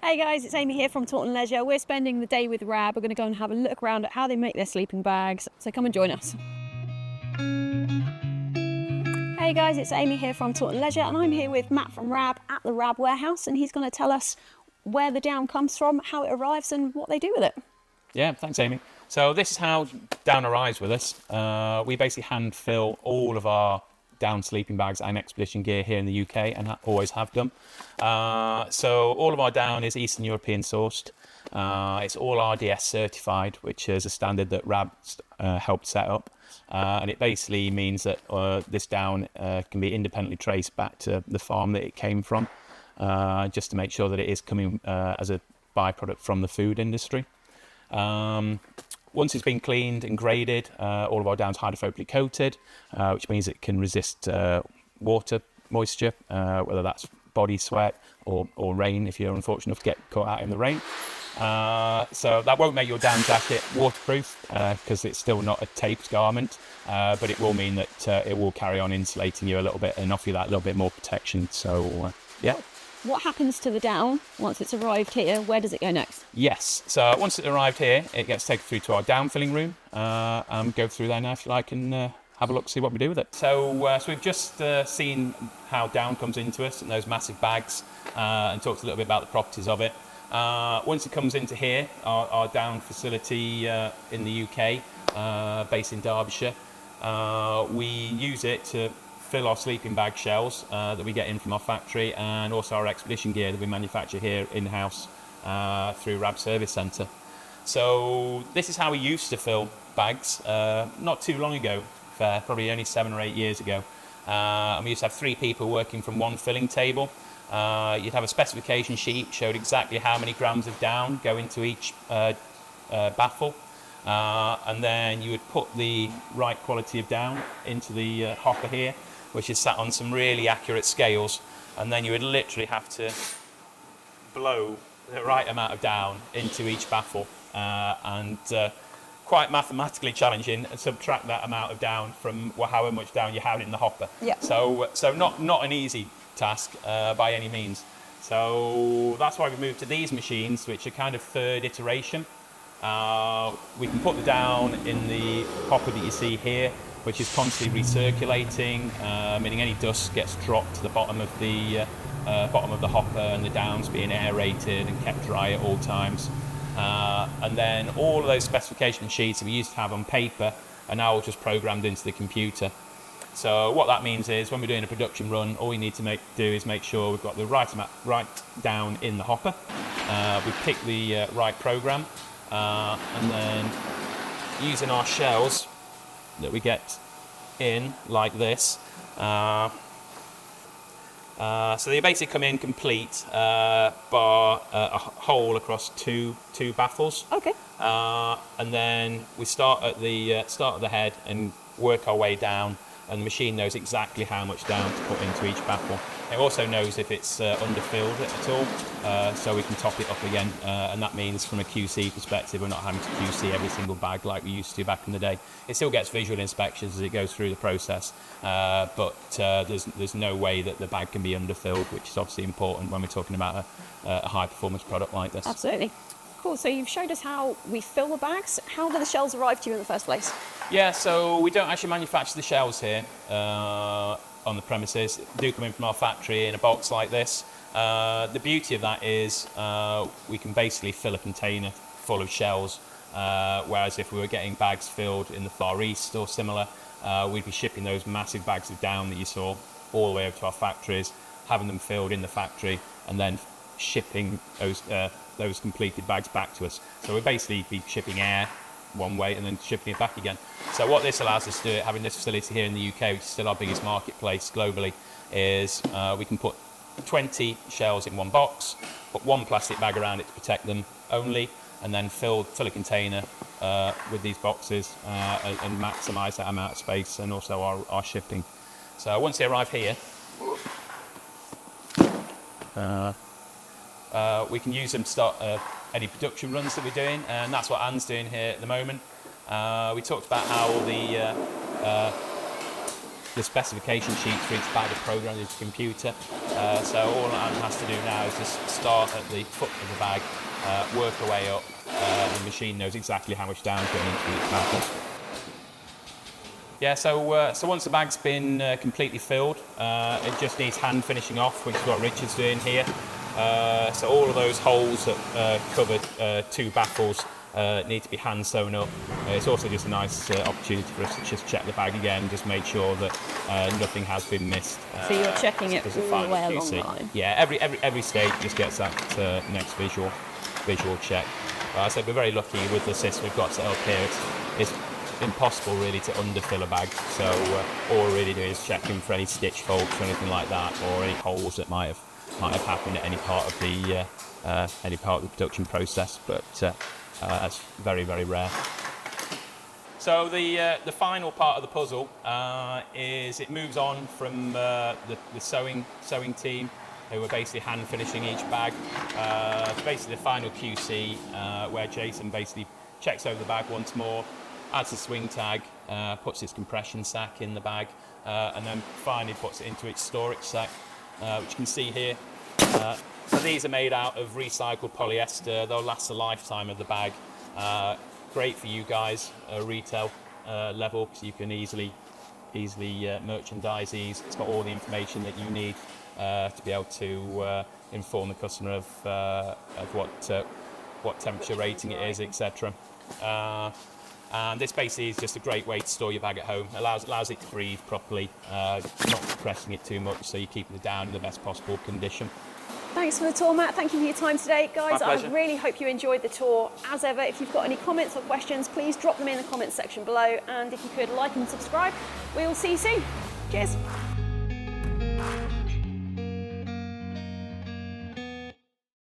Hey guys, it's Amy here from Taunton Leisure. We're spending the day with Rab. We're going to go and have a look around at how they make their sleeping bags. So come and join us. Hey guys, it's Amy here from Taunton Leisure, and I'm here with Matt from Rab at the Rab warehouse, and he's going to tell us where the down comes from, how it arrives, and what they do with it. Yeah, thanks, Amy. So this is how down arrives with us. We basically hand fill all of our down sleeping bags and expedition gear here in the UK, and always have done. So all of our down is Eastern European sourced. It's all RDS certified, which is a standard that Rab helped set up. And it basically means that this down can be independently traced back to the farm that it came from, just to make sure that it is coming as a byproduct from the food industry. Once it's been cleaned and graded, all of our down's hydrophobically coated, which means it can resist water, moisture, whether that's body sweat or rain if you're unfortunate enough to get caught out in the rain. So that won't make your down jacket waterproof because it's still not a taped garment, but it will mean that it will carry on insulating you a little bit and offer you that little bit more protection. So yeah. What happens to the down once it's arrived here? Where does it go next? Yes, so once it's arrived here, it gets taken through to our down filling room. Go through there now if you like and have a look, see what we do with it. So we've just seen how down comes into us in those massive bags and talked a little bit about the properties of it. Once it comes into here, our down facility in the UK, based in Derbyshire, we use it to fill our sleeping bag shells that we get in from our factory, and also our expedition gear that we manufacture here in-house through Rab Service Centre. So this is how we used to fill bags not too long ago, probably only 7 or 8 years ago. And we used to have 3 people working from one filling table. You'd have a specification sheet, showed exactly how many grams of down go into each baffle. And then you would put the right quality of down into the hopper here, which is sat on some really accurate scales, and then you would literally have to blow the right amount of down into each baffle, and quite mathematically challenging, and subtract that amount of down from however much down you have in the hopper. Yeah. So not an easy task by any means. So that's why we moved to these machines, which are kind of third iteration. We can put the down in the hopper that you see here, which is constantly recirculating, meaning any dust gets dropped to the bottom of the hopper, and the down's being aerated and kept dry at all times. And then all of those specification sheets that we used to have on paper are now just programmed into the computer. So what that means is when we're doing a production run, all we need to do is make sure we've got the right down in the hopper. We pick the right program, and then using our shells that we get in like this. So they basically come in complete, bar a hole across two baffles. Okay. And then we start at the head and work our way down, and the machine knows exactly how much down to put into each baffle. It also knows if it's underfilled at all, so we can top it up again, and that means from a QC perspective we're not having to QC every single bag like we used to back in the day. It still gets visual inspections as it goes through the process, but there's no way that the bag can be underfilled, which is obviously important when we're talking about a high performance product like this. Absolutely. Cool, so you've showed us how we fill the bags. How do the shells arrive to you in the first place? Yeah, so we don't actually manufacture the shells here on the premises. They do come in from our factory in a box like this. The beauty of that is we can basically fill a container full of shells, whereas if we were getting bags filled in the Far East or similar, we'd be shipping those massive bags of down that you saw all the way over to our factories, having them filled in the factory, and then shipping those completed bags back to us. So we'd basically be shipping air one way and then shipping it back again. So what this allows us to do, having this facility here in the UK, which is still our biggest marketplace globally, is we can put 20 shells in one box, put one plastic bag around it to protect them only, and then fill a container with these boxes and maximise that amount of space and also our shipping. So once they arrive here, we can use them to start any production runs that we're doing, and that's what Anne's doing here at the moment. We talked about how the specification sheets for each bag are programmed into the computer. So all Anne has to do now is just start at the foot of the bag, work her way up. The machine knows exactly how much down's going into each bag. Yeah, so once the bag's been completely filled, it just needs hand finishing off, which is what Richard's doing here. So all of those holes that covered 2 baffles need to be hand sewn up. It's also just a nice opportunity for us to just check the bag again, just make sure that nothing has been missed. So you're checking it all the way along the line? Yeah, every stage just gets that next visual check. I said we're very lucky with the system we've got set up here. It's impossible really to underfill a bag, so all we're really doing is checking for any stitch faults or anything like that, or any holes that might have happened at any part of the production process, but that's very, very rare. So the final part of the puzzle is it moves on from the sewing team, who are basically hand finishing each bag. It's basically the final QC, where Jason basically checks over the bag once more, adds the swing tag, puts his compression sack in the bag, and then finally puts it into its storage sack, which you can see here. So these are made out of recycled polyester. They'll last the lifetime of the bag. Great for you guys, retail level, because you can easily merchandise these. It's got all the information that you need to be able to inform the customer of what temperature rating it is, etc. And this basically is just a great way to store your bag at home. Allows it to breathe properly, not compressing it too much, so you're keeping it down in the best possible condition. Thanks for the tour, Matt. Thank you for your time today. Guys, I really hope you enjoyed the tour. As ever, if you've got any comments or questions, please drop them in the comments section below. And if you could like and subscribe, we will see you soon. Cheers.